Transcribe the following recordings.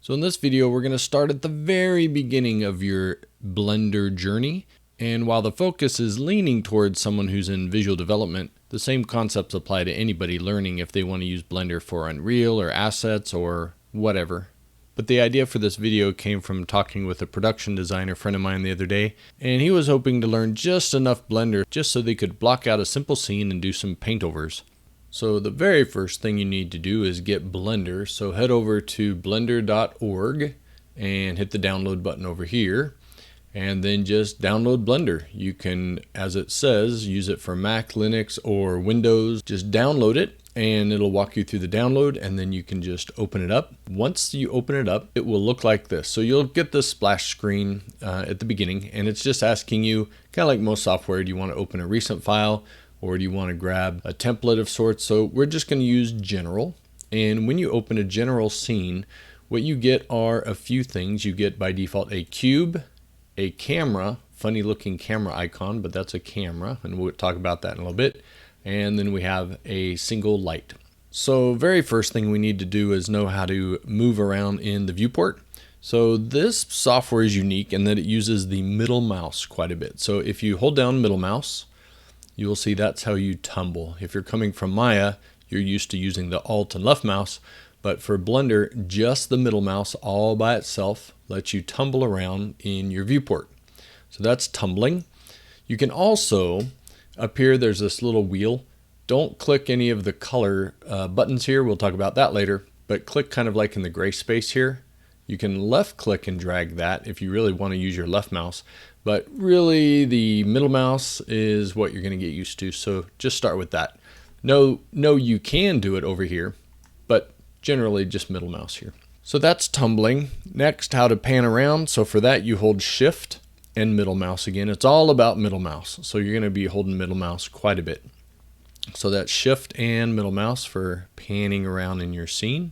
So in this video, we're going to start at the very beginning of your Blender journey. And while the focus is leaning towards someone who's in visual development, the same concepts apply to anybody learning if they want to use Blender for Unreal or assets or whatever. But the idea for this video came from talking with a production designer friend of mine the other day, and he was hoping to learn just enough Blender just so they could block out a simple scene and do some paintovers. So the very first thing you need to do is get Blender. So head over to blender.org and hit the download button over here, and then just download Blender. You can, as it says, use it for Mac, Linux, or Windows. Just download it and it'll walk you through the download, and then you can just open it up. Once you open it up, it will look like this. So you'll get this splash screen at the beginning, and it's just asking you, kind of like most software, do you want to open a recent file or do you want to grab a template of sorts? So we're just going to use general. And when you open a general scene, what you get are a few things. You get by default a cube, a camera, funny looking camera icon, but that's a camera, and we'll talk about that in a little bit. And then we have a single light. So very first thing we need to do is know how to move around in the viewport. So this software is unique in that it uses the middle mouse quite a bit. So if you hold down middle mouse, you will see that's how you tumble. If you're coming from Maya, you're used to using the Alt and left mouse, but for Blender, just the middle mouse all by itself lets you tumble around in your viewport. So that's tumbling. You can also, up here there's this little wheel. Don't click any of the color buttons here, we'll talk about that later, but click kind of like in the gray space here. You can left click and drag that if you really want to use your left mouse, but really the middle mouse is what you're going to get used to, so just start with that. No, you can do it over here, but generally just middle mouse here. So that's tumbling. Next, how to pan around. So for that you hold shift and middle mouse again. It's all about middle mouse, so you're going to be holding middle mouse quite a bit. So that's shift and middle mouse for panning around in your scene.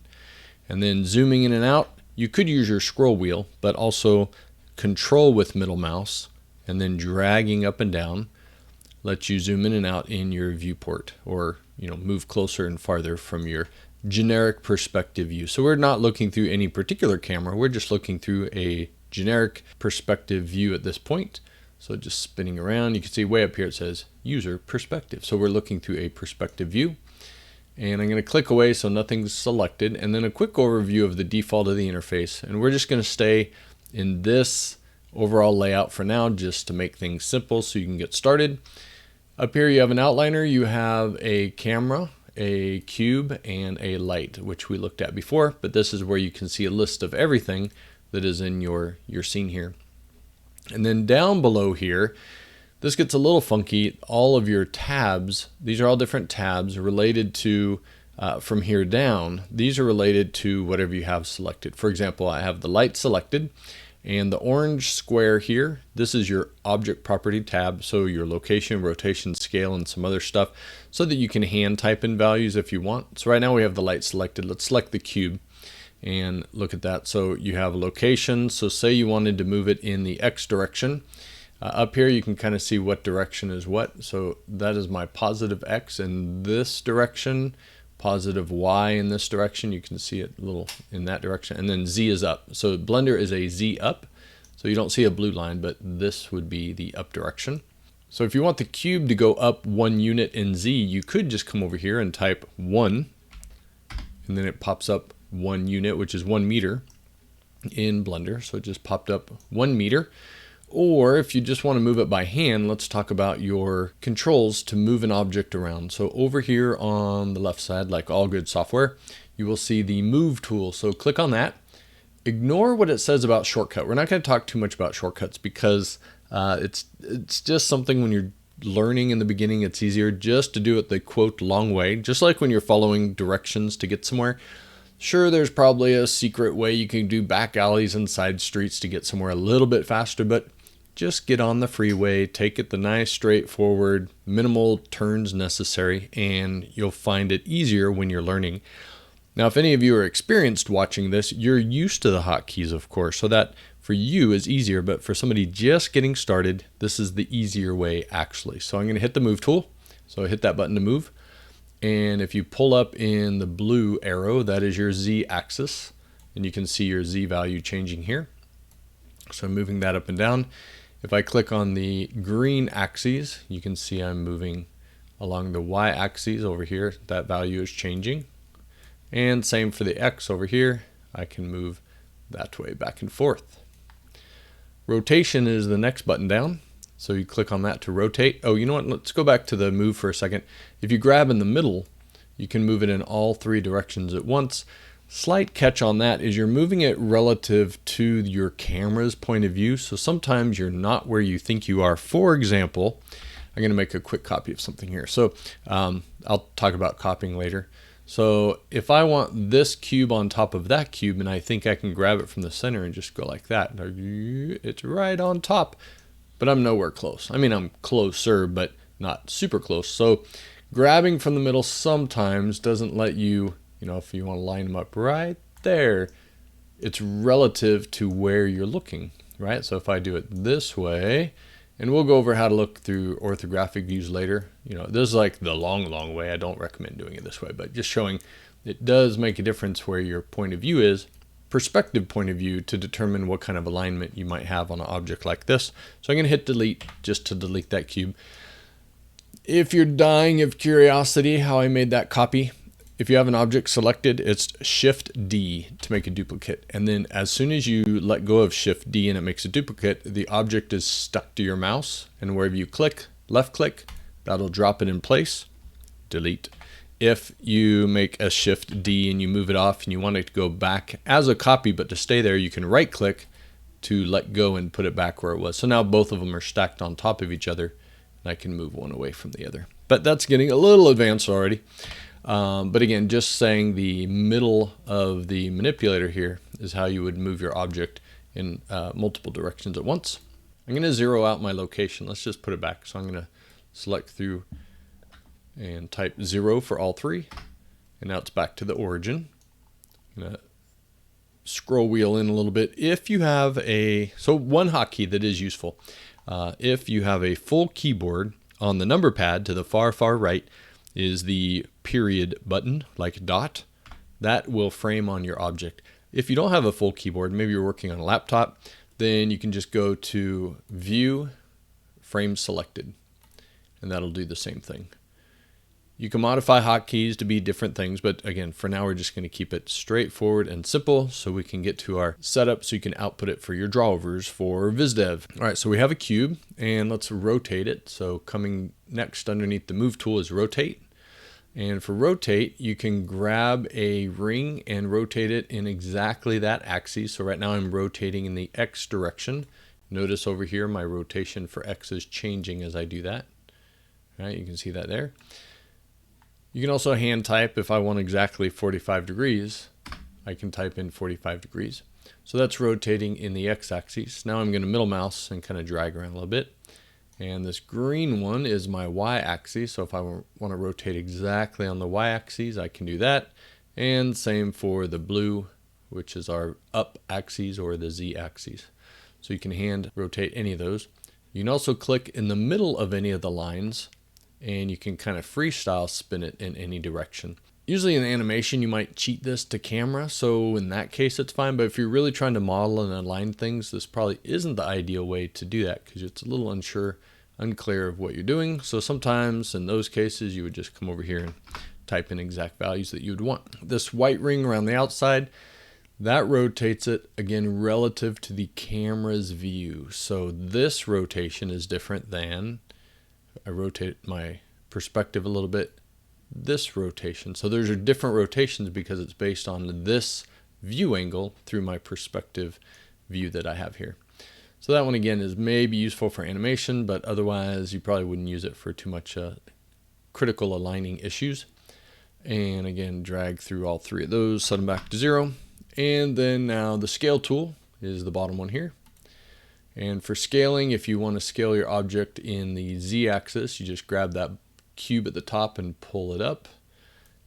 And then zooming in and out, you could use your scroll wheel, but also control with middle mouse and then dragging up and down lets you zoom in and out in your viewport, or move closer and farther from your generic perspective view. So we're not looking through any particular camera, we're just looking through a generic perspective view at this point. So just spinning around, you can see way up here it says user perspective. So we're looking through a perspective view. And I'm going to click away so nothing's selected, and then a quick overview of the default of the interface. And we're just going to stay in this overall layout for now, just to make things simple so you can get started. Up here you have an outliner, you have a camera, a cube, and a light, which we looked at before, but this is where you can see a list of everything that is in your scene here. And then down below here, this gets a little funky. All of your tabs, these are all different tabs related to, from here down, these are related to whatever you have selected. For example, I have the light selected, and the orange square here, this is your object property tab, so your location, rotation, scale, and some other stuff, so that you can hand type in values if you want. So right now we have the light selected. Let's select the cube and look at that. So you have location, so say you wanted to move it in the X direction. Up here you can kind of see what direction is what. So that is my positive X in this direction, positive Y in this direction. You can see it a little in that direction, and then Z is up. So Blender is a Z up. So you don't see a blue line, but this would be the up direction. So if you want the cube to go up 1 unit in Z, you could just come over here and type 1, and then it pops up 1 unit, which is 1 meter in Blender. So it just popped up 1 meter. Or if you just want to move it by hand, let's talk about your controls to move an object around. So over here on the left side, like all good software, you will see the move tool. So click on that. Ignore what it says about shortcut. We're not going to talk too much about shortcuts because it's just something when you're learning in the beginning, it's easier just to do it the quote long way. Just like when you're following directions to get somewhere. Sure, there's probably a secret way you can do back alleys and side streets to get somewhere a little bit faster, but just get on the freeway, take it the nice straightforward, minimal turns necessary, and you'll find it easier when you're learning. Now, if any of you are experienced watching this, you're used to the hotkeys, of course, so that for you is easier, but for somebody just getting started, this is the easier way actually. So I'm going to hit the move tool. So I hit that button to move. And if you pull up in the blue arrow, that is your Z axis. and you can see your Z value changing here. So I'm moving that up and down. If I click on the green axes, you can see I'm moving along the Y axis over here. That value is changing. And same for the X over here. I can move that way back and forth. Rotation is the next button down. So you click on that to rotate. Oh, you know what? Let's go back to the move for a second. If you grab in the middle, you can move it in all three directions at once. Slight catch on that is you're moving it relative to your camera's point of view. So sometimes you're not where you think you are. For example, I'm going to make a quick copy of something here. So I'll talk about copying later. So if I want this cube on top of that cube, and I think I can grab it from the center and just go like that, it's right on top, but I'm nowhere close. I mean, I'm closer, but not super close. So grabbing from the middle sometimes doesn't let you, if you want to line them up right there, it's relative to where you're looking, right? So if I do it this way, and we'll go over how to look through orthographic views later. This is like the long way. I don't recommend doing it this way, but just showing it does make a difference where your point of view is, perspective point of view, to determine what kind of alignment you might have on an object like this. So I'm going to hit delete just to delete that cube. If you're dying of curiosity how I made that copy, if you have an object selected, it's Shift D to make a duplicate. And then as soon as you let go of Shift D and it makes a duplicate, the object is stuck to your mouse. And wherever you click, left click, that'll drop it in place. Delete. If you make a Shift D and you move it off and you want it to go back as a copy, but to stay there, you can right click to let go and put it back where it was. So now both of them are stacked on top of each other, and I can move one away from the other. But that's getting a little advanced already. But again, just saying the middle of the manipulator here is how you would move your object in multiple directions at once. I'm going to zero out my location. Let's just put it back. So I'm going to select through and type 0 for all three. And now it's back to the origin. I'm going to scroll wheel in a little bit. If you have so one hotkey that is useful, if you have a full keyboard, on the number pad to the far right is the period button, like dot. That will frame on your object. If you don't have a full keyboard, maybe you're working on a laptop, then you can just go to View, Frame Selected, and that'll do the same thing. You can modify hotkeys to be different things, but again, for now, we're just going to keep it straightforward and simple so we can get to our setup so you can output it for your drawovers for VizDev. All right, so we have a cube, and let's rotate it. So coming next underneath the Move tool is Rotate. And for rotate, you can grab a ring and rotate it in exactly that axis. So right now I'm rotating in the X direction. Notice over here my rotation for X is changing as I do that. All right, you can see that there. You can also hand type. If I want exactly 45 degrees, I can type in 45 degrees. So that's rotating in the X axis. Now I'm going to middle mouse and kind of drag around a little bit. And this green one is my Y axis. So if I want to rotate exactly on the Y axis, I can do that. And same for the blue, which is our up axis or the Z axis. So you can hand rotate any of those. You can also click in the middle of any of the lines, and you can kind of freestyle spin it in any direction. Usually in animation, you might cheat this to camera, so in that case, it's fine. But if you're really trying to model and align things, this probably isn't the ideal way to do that because it's a little unclear of what you're doing. So sometimes in those cases, you would just come over here and type in exact values that you would want. This white ring around the outside, that rotates it, again, relative to the camera's view. So this rotation is different than, I rotate my perspective a little bit, this rotation. So there's different rotations because it's based on this view angle through my perspective view that I have here. So that one again is maybe useful for animation, but otherwise you probably wouldn't use it for too much critical aligning issues. And again, drag through all three of those, set them back to 0. And then now the scale tool is the bottom one here. And for scaling, if you want to scale your object in the Z axis, you just grab that cube at the top and pull it up.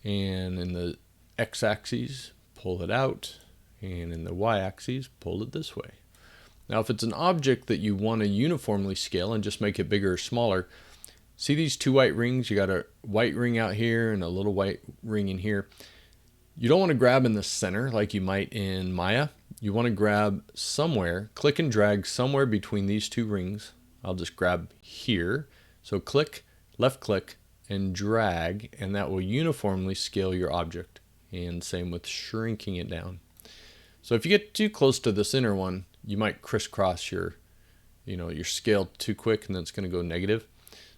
And in the X axis, pull it out. And in the Y axis, pull it this way. Now, if it's an object that you want to uniformly scale and just make it bigger or smaller, see these two white rings? You got a white ring out here and a little white ring in here. You don't want to grab in the center like you might in Maya. You want to grab somewhere, click and drag somewhere between these two rings. I'll just grab here. So click, left click, and drag, and that will uniformly scale your object. And same with shrinking it down. So if you get too close to the center one, you might crisscross your scale too quick, and then it's going to go negative.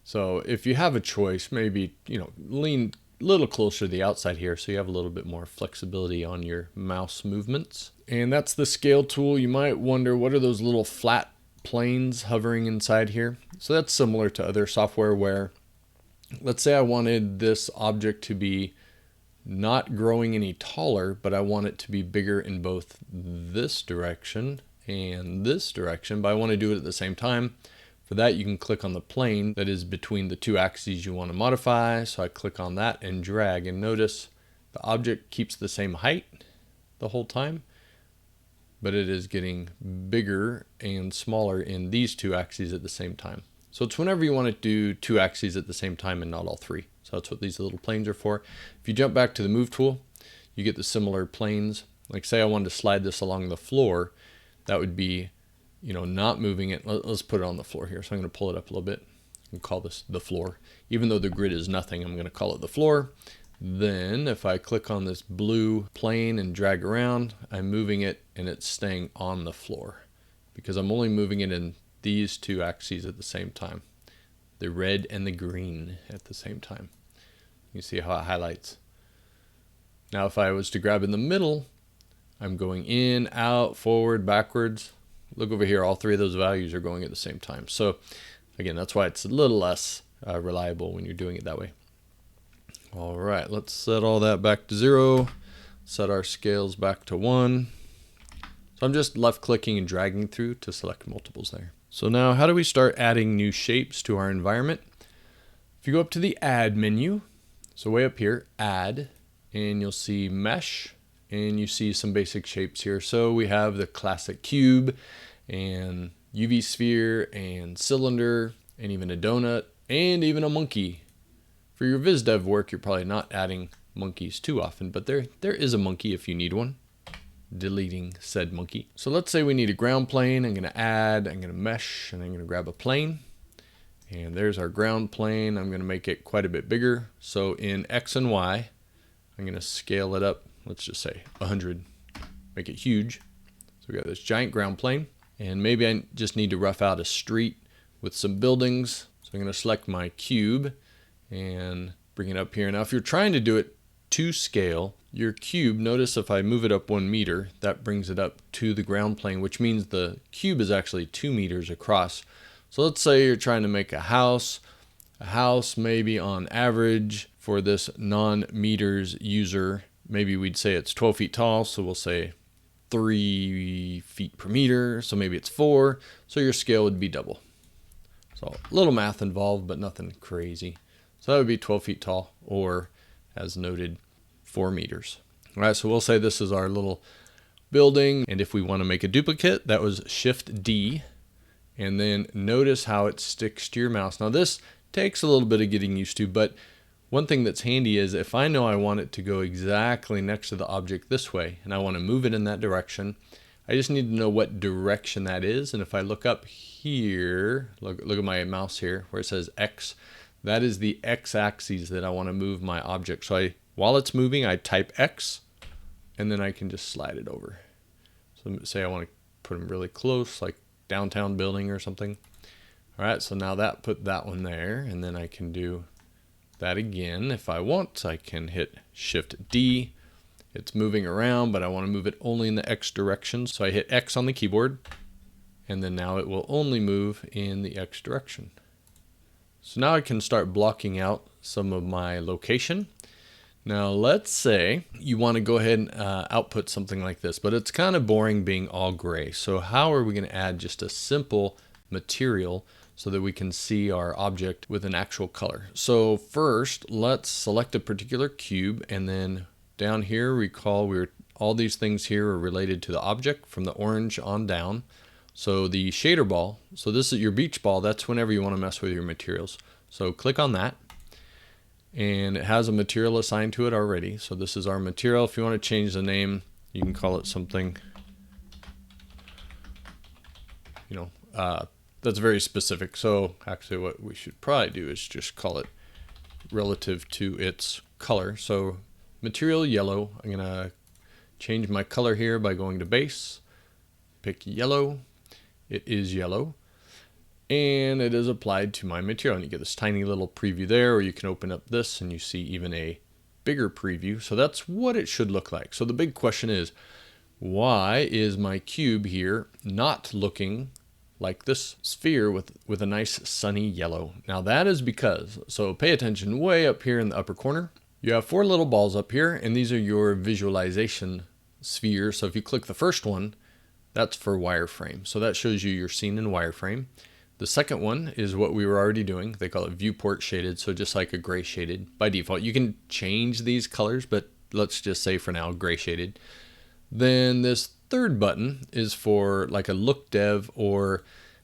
So if you have a choice, maybe, lean a little closer to the outside here so you have a little bit more flexibility on your mouse movements. And that's the scale tool. You might wonder, what are those little flat planes hovering inside here? So that's similar to other software where, let's say I wanted this object to be not growing any taller, but I want it to be bigger in both this direction and this direction, but I want to do it at the same time. For that, you can click on the plane that is between the two axes you want to modify. So I click on that and drag, and notice the object keeps the same height the whole time, but it is getting bigger and smaller in these two axes at the same time. So it's whenever you want to do two axes at the same time and not all three. So that's what these little planes are for. If you jump back to the move tool, you get the similar planes. Like say I wanted to slide this along the floor, that would be, not moving it. Let's put it on the floor here. So I'm going to pull it up a little bit and call this the floor. Even though the grid is nothing, I'm going to call it the floor. Then if I click on this blue plane and drag around, I'm moving it and it's staying on the floor because I'm only moving it in these two axes at the same time. The red and the green at the same time. You see how it highlights. Now if I was to grab in the middle, I'm going in, out, forward, backwards. Look over here, all three of those values are going at the same time. So again, that's why it's a little less reliable when you're doing it that way. All right, let's set all that back to 0. Set our scales back to 1. So I'm just left clicking and dragging through to select multiples there. So now how do we start adding new shapes to our environment? If you go up to the add menu, so way up here, add, and you'll see mesh, and you see some basic shapes here. So we have the classic cube and UV sphere and cylinder and even a donut and even a monkey. For your viz dev work, you're probably not adding monkeys too often, but there is a monkey if you need one. Deleting said monkey. So let's say we need a ground plane. I'm going to add, I'm going to mesh, and I'm going to grab a plane. And there's our ground plane. I'm going to make it quite a bit bigger. So in X and Y, I'm going to scale it up. Let's just say 100, make it huge. So we got this giant ground plane, and maybe I just need to rough out a street with some buildings. So I'm going to select my cube and bring it up here. Now, if you're trying to do it to scale, your cube, notice if I move it up 1 meter, that brings it up to the ground plane, which means the cube is actually 2 meters across. So let's say you're trying to make a house maybe on average for this non-meters user, maybe we'd say it's 12 feet tall, so we'll say 3 feet per meter, so maybe it's 4, so your scale would be double. So a little math involved, but nothing crazy. So that would be 12 feet tall, or as noted, 4 meters. All right, so we'll say this is our little building, and if we want to make a duplicate, that was Shift D, and then notice how it sticks to your mouse. Now this takes a little bit of getting used to, but one thing that's handy is if I know I want it to go exactly next to the object this way, and I want to move it in that direction, I just need to know what direction that is. And if I look up here, look at my mouse here where it says X, that is the X axis that I want to move my object. So while it's moving, I type X, and then I can just slide it over. So say I want to put them really close, like downtown building or something. All right, so now that put that one there, and then I can do that again. If I want, I can hit Shift D. It's moving around, but I want to move it only in the X direction. So I hit X on the keyboard, and then now it will only move in the X direction. So now I can start blocking out some of my location. Now let's say you want to go ahead and output something like this, but it's kind of boring being all gray. So how are we going to add just a simple material so that we can see our object with an actual color? So first, let's select a particular cube, and then down here, recall all these things here are related to the object from the orange on down. So the shader ball, so this is your beach ball, that's whenever you want to mess with your materials. So click on that. and it has a material assigned to it already. So this is our material. If you want to change the name, you can call it something, that's very specific. So actually what we should probably do is just call it relative to its color. So material yellow, I'm going to change my color here by going to base, pick yellow. It is yellow, and it is applied to my material. And you get this tiny little preview there, or you can open up this and you see even a bigger preview. So that's what it should look like. So the big question is, why is my cube here not looking like this sphere with a nice sunny yellow? Now that is because, so pay attention, way up here in the upper corner, you have 4 little balls up here, and these are your visualization spheres. So if you click the first one, that's for wireframe. So that shows you your scene in wireframe. The second one is what we were already doing. They call it viewport shaded, so just like a gray shaded by default. You can change these colors, but let's just say for now gray shaded. Then this third button is for like a look dev or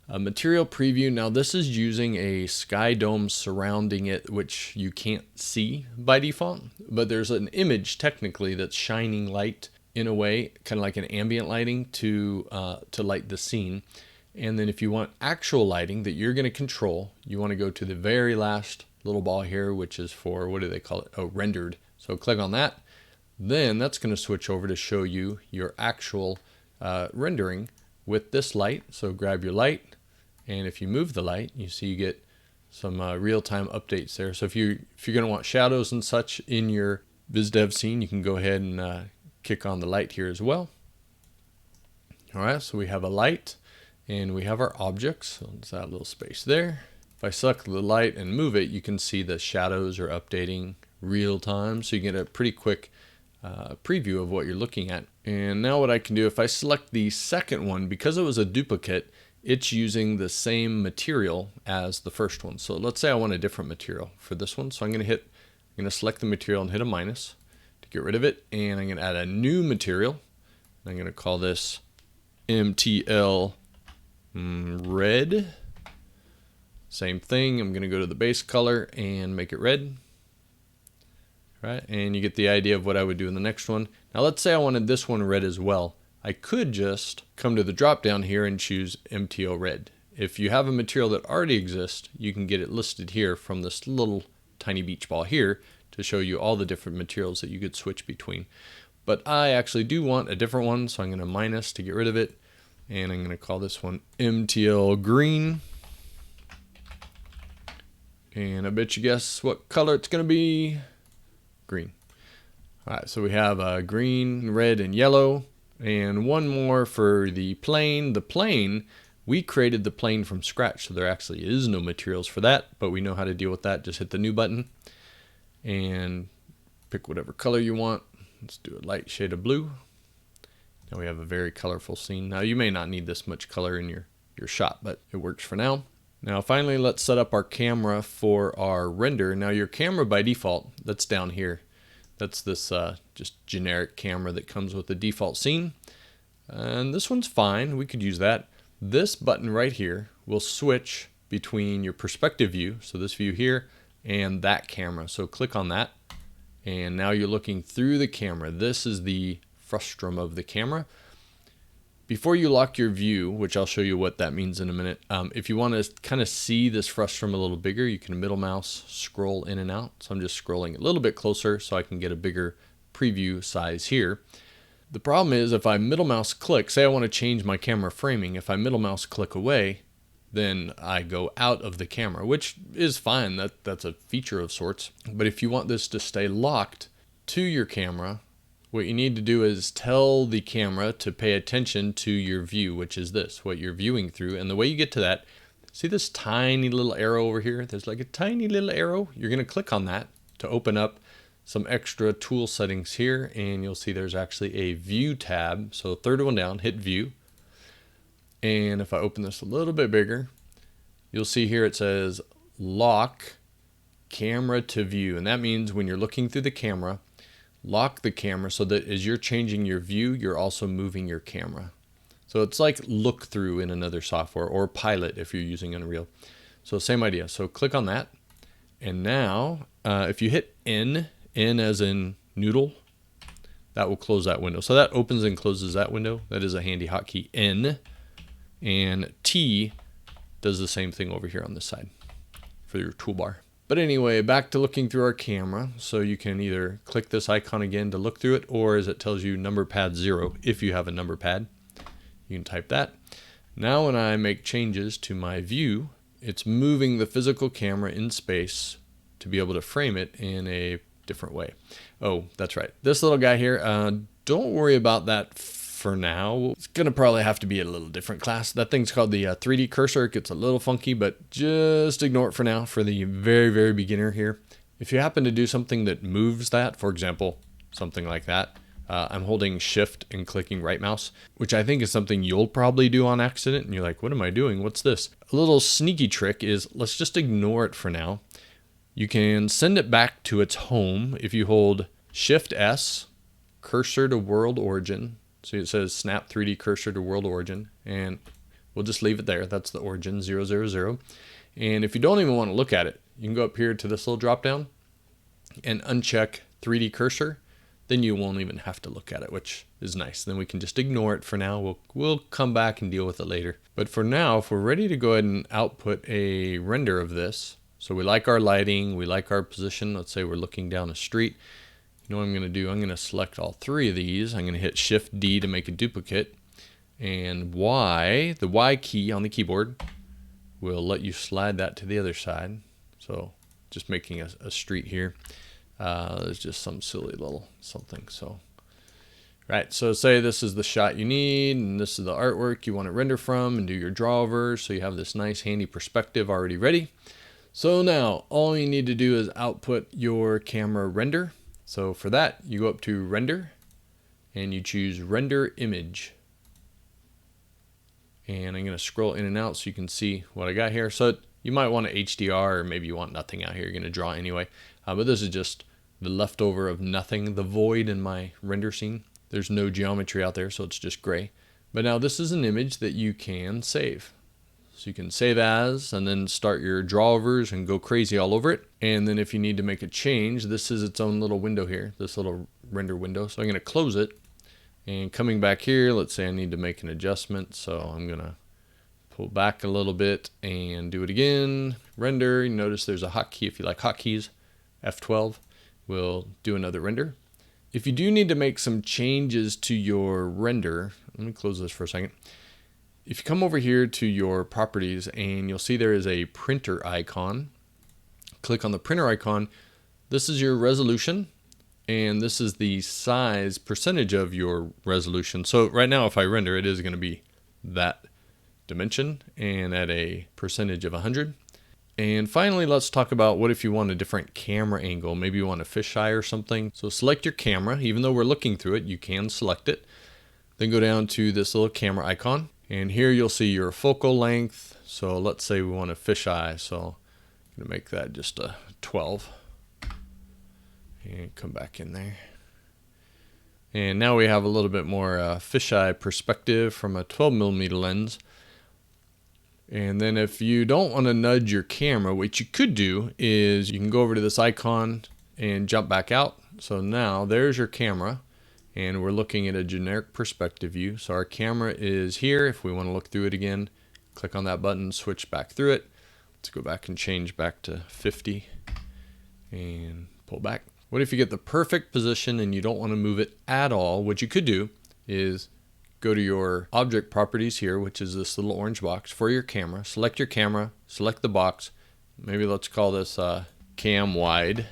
a material preview. Now this is using a sky dome surrounding it, which you can't see by default, but there's an image technically that's shining light in a way, kind of like an ambient lighting to light the scene. And then if you want actual lighting that you're going to control, you want to go to the very last little ball here, which is for, what do they call it? Oh, rendered. So click on that. Then that's going to switch over to show you your actual rendering with this light. So grab your light, and if you move the light, you see you get some real-time updates there. So if you're going to want shadows and such in your VizDev scene, you can go ahead and kick on the light here as well. All right, so we have a light and we have our objects. So let's add a little space there. If I select the light and move it, you can see the shadows are updating real time. So you get a pretty quick preview of what you're looking at. And now what I can do, if I select the second one, because it was a duplicate, it's using the same material as the first one. So let's say I want a different material for this one. So I'm going to select the material and hit a minus to get rid of it. And I'm going to add a new material. I'm going to call this MTL red. Same thing. I'm going to go to the base color and make it red. Right, and you get the idea of what I would do in the next one. Now let's say I wanted this one red as well. I could just come to the drop down here and choose MTO red. If you have a material that already exists, you can get it listed here from this little tiny beach ball here to show you all the different materials that you could switch between. But I actually do want a different one, so I'm going to minus to get rid of it. And I'm going to call this one MTL green. And I bet you guess what color it's going to be. Green. All right, so we have green, red, and yellow, and one more for the plane. The plane, we created the plane from scratch, so there actually is no materials for that, but we know how to deal with that. Just hit the new button and pick whatever color you want. Let's do a light shade of blue. Now we have a very colorful scene. Now you may not need this much color in your shot, but it works for now. Now finally, let's set up our camera for our render. Now your camera by default, that's down here. That's this just generic camera that comes with the default scene. And this one's fine, we could use that. This button right here will switch between your perspective view, so this view here, and that camera. So click on that, and now you're looking through the camera. This is the frustum of the camera. Before you lock your view, which I'll show you what that means in a minute, if you want to kind of see this frustum a little bigger, you can middle mouse scroll in and out. So I'm just scrolling a little bit closer so I can get a bigger preview size here. The problem is if I middle mouse click, say I want to change my camera framing, if I middle mouse click away, then I go out of the camera, which is fine. That's a feature of sorts. But if you want this to stay locked to your camera, what you need to do is tell the camera to pay attention to your view, which is this, what you're viewing through. And the way you get to that, see this tiny little arrow over here? There's like a tiny little arrow. You're going to click on that to open up some extra tool settings here. And you'll see there's actually a view tab. So third one down, hit view. And if I open this a little bit bigger, you'll see here it says lock camera to view. And that means when you're looking through the camera, lock the camera so that as you're changing your view, you're also moving your camera. So it's like look through in another software, or Pilot if you're using Unreal. So same idea. So click on that. And now if you hit N as in noodle, that will close that window. So that opens and closes that window. That is a handy hotkey, N. And T does the same thing over here on this side for your toolbar. But anyway, back to looking through our camera. So you can either click this icon again to look through it, or as it tells you, number pad 0, if you have a number pad, you can type that. Now when I make changes to my view, it's moving the physical camera in space to be able to frame it in a different way. Oh, that's right. This little guy here, don't worry about that for now. It's gonna probably have to be a little different class. That thing's called the 3D cursor. It gets a little funky, but just ignore it for now for the very, very beginner here. If you happen to do something that moves that, for example, something like that, I'm holding shift and clicking right mouse, which I think is something you'll probably do on accident. And you're like, what am I doing? What's this? A little sneaky trick is, let's just ignore it for now. You can send it back to its home if you hold Shift S, cursor to world origin. So it says snap 3D cursor to world origin, and we'll just leave it there. That's the origin 000. And if you don't even want to look at it, you can go up here to this little drop down and uncheck 3D cursor. Then you won't even have to look at it, which is nice. Then we can just ignore it for now. We'll come back and deal with it later. But for now, if we're ready to go ahead and output a render of this, so we like our lighting, we like our position. Let's say we're looking down a street. You know what I'm going to do? I'm going to select all 3 of these. I'm going to hit Shift D to make a duplicate. And Y, the Y key on the keyboard, will let you slide that to the other side. So just making a street here. There's just some silly little something. So, right. So say this is the shot you need, and this is the artwork you want to render from, and do your draw over. So you have this nice handy perspective already ready. So now all you need to do is output your camera render. So for that, you go up to render and you choose render image. And I'm going to scroll in and out so you can see what I got here. So you might want to HDR, or maybe you want nothing out here. You're going to draw anyway. But this is just the leftover of nothing, the void in my render scene. There's no geometry out there, so it's just gray. But now this is an image that you can save. So you can save as, and then start your drawovers and go crazy all over it. And then if you need to make a change, this is its own little window here, this little render window. So I'm going to close it. And coming back here, let's say I need to make an adjustment. So I'm going to pull back a little bit and do it again. Render. You notice there's a hotkey. If you like hotkeys, F12 will do another render. If you do need to make some changes to your render, let me close this for a second. If you come over here to your properties, and you'll see there is a printer icon. Click on the printer icon. This is your resolution, and this is the size percentage of your resolution. So right now, if I render, it is going to be that dimension and at a percentage of 100. And finally, let's talk about what if you want a different camera angle. Maybe you want a fisheye or something. So select your camera. Even though we're looking through it, you can select it. Then go down to this little camera icon. And here you'll see your focal length. So let's say we want a fisheye. So I'm going to make that just a 12. And come back in there. And now we have a little bit more fisheye perspective from a 12mm lens. And then if you don't want to nudge your camera, what you could do is you can go over to this icon and jump back out. So now there's your camera, and we're looking at a generic perspective view. So our camera is here. If we want to look through it again, click on that button, switch back through it. Let's go back and change back to 50 and pull back. What if you get the perfect position and you don't want to move it at all? What you could do is go to your object properties here, which is this little orange box for your camera. Select your camera, select the box. Maybe let's call this cam wide,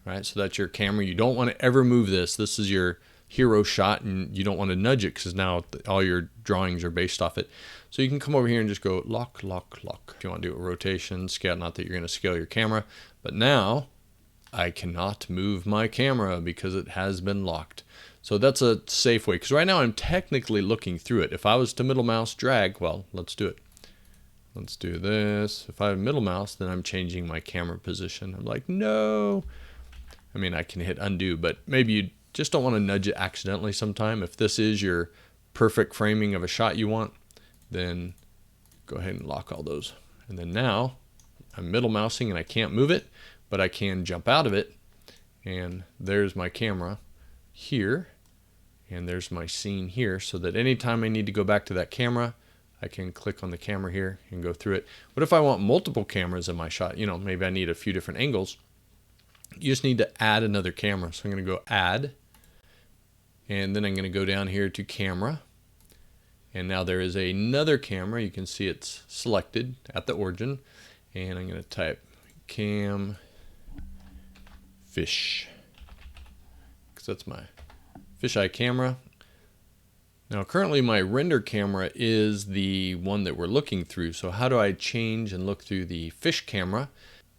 right? So that's your camera. You don't want to ever move this. This is your hero shot, and you don't want to nudge it because now all your drawings are based off it. So you can come over here and just go lock, lock, lock. If you want to do a rotation, scale, not that you're going to scale your camera, but now I cannot move my camera because it has been locked. So that's a safe way, because right now I'm technically looking through it. If I was to middle mouse drag, well, let's do it. Let's do this. If I have middle mouse, then I'm changing my camera position. I'm like, no. I mean, I can hit undo, but maybe you just don't want to nudge it accidentally sometime. If this is your perfect framing of a shot you want, then go ahead and lock all those. And then now I'm middle mousing and I can't move it, but I can jump out of it. And there's my camera here, and there's my scene here, so that anytime I need to go back to that camera, I can click on the camera here and go through it. What if I want multiple cameras in my shot? You know, maybe I need a few different angles. You just need to add another camera. So I'm going to go add, and then I'm going to go down here to camera. And now there is another camera. You can see it's selected at the origin. And I'm going to type cam fish, because that's my fisheye camera. Now currently my render camera is the one that we're looking through. So how do I change and look through the fish camera?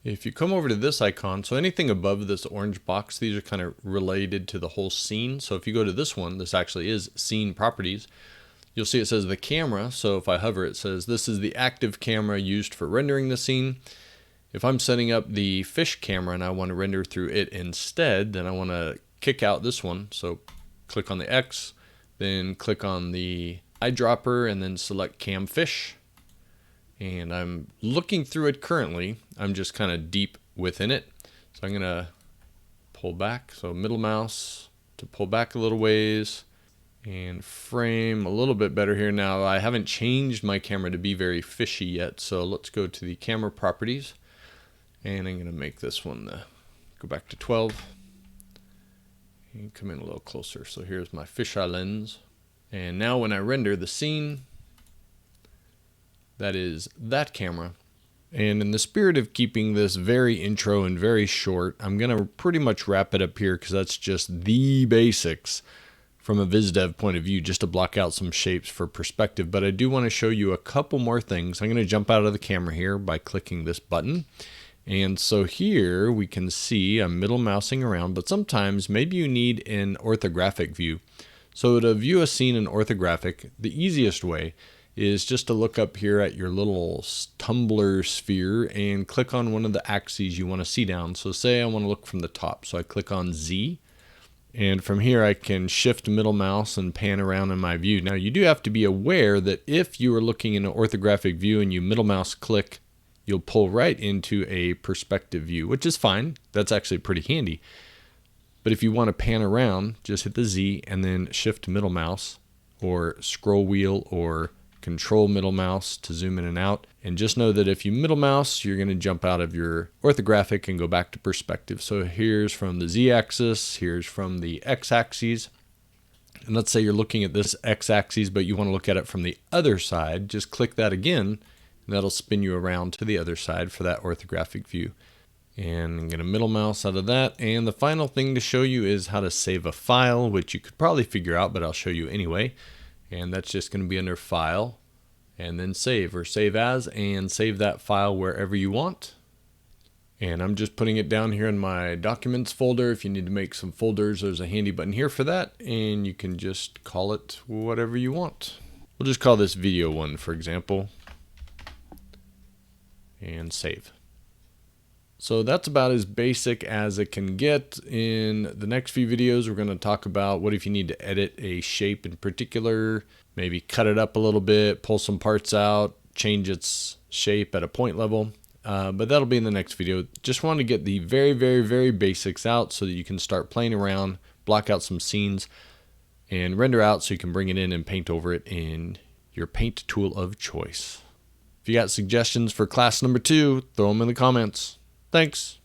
If you come over to this icon, so anything above this orange box, these are kind of related to the whole scene. So if you go to this one, this actually is scene properties. You'll see it says the camera. So if I hover, it says this is the active camera used for rendering the scene. If I'm setting up the fish camera and I want to render through it instead, then I want to kick out this one. So click on the X, then click on the eyedropper, and then select cam fish. And I'm looking through it currently. I'm just kind of deep within it. So I'm going to pull back. So middle mouse to pull back a little ways and frame a little bit better here. Now I haven't changed my camera to be very fishy yet. So let's go to the camera properties. And I'm going to make this one go back to 12 and come in a little closer. So here's my fisheye lens. And now when I render the scene, that is that camera. And in the spirit of keeping this very intro and very short, I'm going to pretty much wrap it up here because that's just the basics from a VizDev point of view, just to block out some shapes for perspective. But I do want to show you a couple more things. I'm going to jump out of the camera here by clicking this button. And so here we can see I'm middle mousing around, but sometimes maybe you need an orthographic view. So to view a scene in orthographic, the easiest way is just to look up here at your little tumbler sphere and click on one of the axes you want to see down. So say I want to look from the top. So I click on Z, and from here I can shift middle mouse and pan around in my view. Now you do have to be aware that if you are looking in an orthographic view and you middle mouse click, you'll pull right into a perspective view, which is fine. That's actually pretty handy. But if you want to pan around, just hit the Z and then shift middle mouse or scroll wheel or control middle mouse to zoom in and out. And just know that if you middle mouse, you're going to jump out of your orthographic and go back to perspective. So here's from the Z axis, here's from the X axis. And let's say you're looking at this X axis, but you want to look at it from the other side. Just click that again, and that'll spin you around to the other side for that orthographic view. And I'm going to middle mouse out of that. And the final thing to show you is how to save a file, which you could probably figure out, but I'll show you anyway. And that's just going to be under File, and then Save, or Save As, and save that file wherever you want. And I'm just putting it down here in my Documents folder. If you need to make some folders, there's a handy button here for that, and you can just call it whatever you want. We'll just call this Video 1, for example. And save. So that's about as basic as it can get. In the next few videos, we're going to talk about what if you need to edit a shape in particular, maybe cut it up a little bit, pull some parts out, change its shape at a point level. But that'll be in the next video. Just want to get the very, very, very basics out so that you can start playing around, block out some scenes, and render out so you can bring it in and paint over it in your paint tool of choice. If you got suggestions for class number 2, throw them in the comments. Thanks.